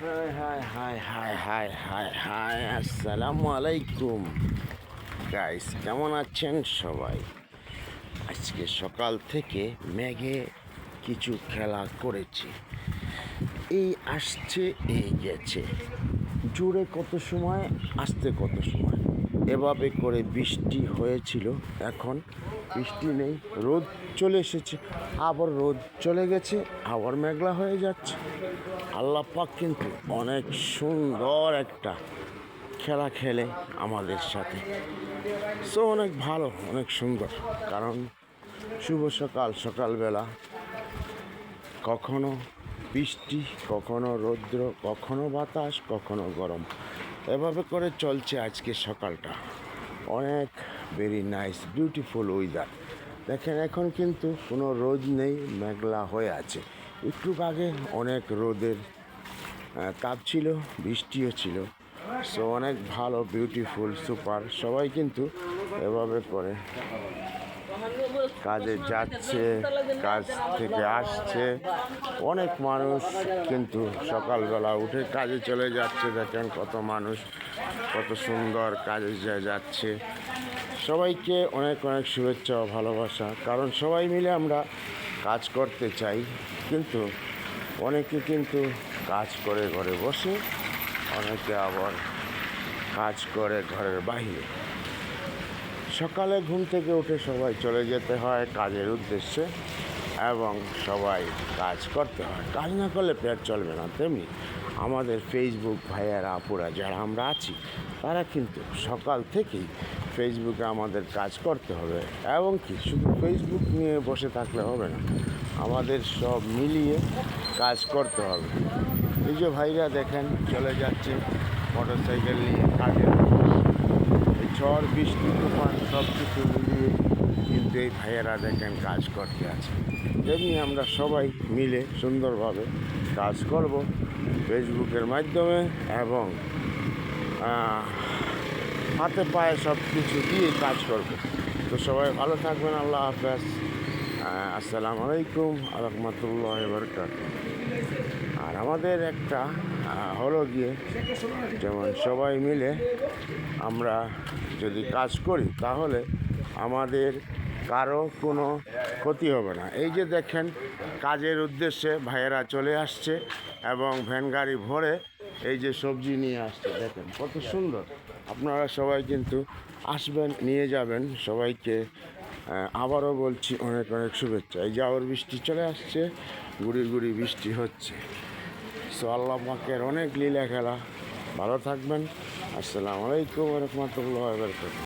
High high high high high high high আসসালামু আলাইকুম guys, কেমন আছেন সবাই? আজকে সকাল থেকে মেঘে কিছু খেলা করেছে, এই আসছে এই গেছে, জোরে কত সময়, আসতে কত সময়, এভাবে করে বৃষ্টি হয়েছিল। এখন বৃষ্টি নেই, রোদ চলে এসেছে, আবার রোদ চলে গেছে, আবার মেঘলা হয়ে যাচ্ছে। আল্লাহ পাক কিন্তু অনেক সুন্দর একটা খেলা খেলে আমাদের সাথে। সো অনেক ভালো, অনেক সুন্দর। কারণ শুভ সকাল, সকালবেলা কখনো বৃষ্টি, কখনো রৌদ্র, কখনো বাতাস, কখনো গরম, এভাবে করে চলছে আজকে সকালটা। অনেক ভেরি নাইস, বিউটিফুল ওয়েদার। দেখেন এখন কিন্তু কোনো রোদ নেই, মেঘলা হয়ে আছে। একটু আগে অনেক রোদের তাপ ছিল, বৃষ্টিও ছিল। সো অনেক ভালো, বিউটিফুল, সুপার। সবাই কিন্তু এভাবে করে কাজে যাচ্ছে, কাজ থেকে আসছে। অনেক মানুষ কিন্তু সকালবেলা উঠে কাজে চলে যাচ্ছে। দেখেন কত মানুষ, কত সুন্দর কাজে যাচ্ছে। সবাইকে অনেক অনেক শুভেচ্ছা ও ভালোবাসা। কারণ সবাই মিলে আমরা কাজ করতে চাই, কিন্তু অনেকে কিন্তু কাজ করে ঘরে বসে, অনেকে আবার কাজ করে ঘরের বাইরে। সকালে ঘুম থেকে উঠে সবাই চলে যেতে হয় কাজের উদ্দেশ্যে, এবং সবাই কাজ করতে হয়। কাজ না করলে পেট চলবে না। তেমনি আমাদের ফেসবুক ভাইয়েরা, আপুরা যারা আমরা আছি, তারা কিন্তু সকাল থেকেই ফেসবুকে আমাদের কাজ করতে হবে। এবং কি শুধু ফেসবুক নিয়ে বসে থাকলে হবে না, আমাদের সব মিলিয়ে কাজ করতে হবে। এই যে ভাইরা দেখেন চলে যাচ্ছে মোটর সাইকেল নিয়ে কাজে। এই ঝড়, বৃষ্টি, তুফান সব কিছু মিলিয়ে কিন্তু এই ভাইয়েরা দেখেন কাজ করতে আছে। তেমনি আমরা সবাই মিলে সুন্দরভাবে কাজ করব ফেসবুকের মাধ্যমে, এবং হাতে পায়ে সব কিছু দিয়ে কাজ করব। তো সবাই ভালো থাকবেন। আল্লাহ হাফেজ। আসসালামু আলাইকুম রহমতুল্লাহ বারাকাতুহু। আর আমাদের একটা হলো গিয়ে, যেমন সবাই মিলে আমরা যদি কাজ করি তাহলে আমাদের কারো কোনো ক্ষতি হবে না। এই যে দেখেন কাজের উদ্দেশ্যে ভাইয়েরা চলে আসছে, এবং ভ্যান গাড়ি ভরে এই যে সবজি নিয়ে আসছে। দেখেন কত সুন্দর। আপনারা সবাই কিন্তু আসবেন, নিয়ে যাবেন। সবাইকে আবারও বলছি অনেক অনেক শুভেচ্ছা। এই যে আবার বৃষ্টি চলে আসছে, গুড়ি গুড়ি বৃষ্টি হচ্ছে। সো আল্লাহ পাকের অনেক লীলা খেলা। ভালো থাকবেন। আসসালামু আলাইকুম রহমতুল্লাহ বারাকাতুহু।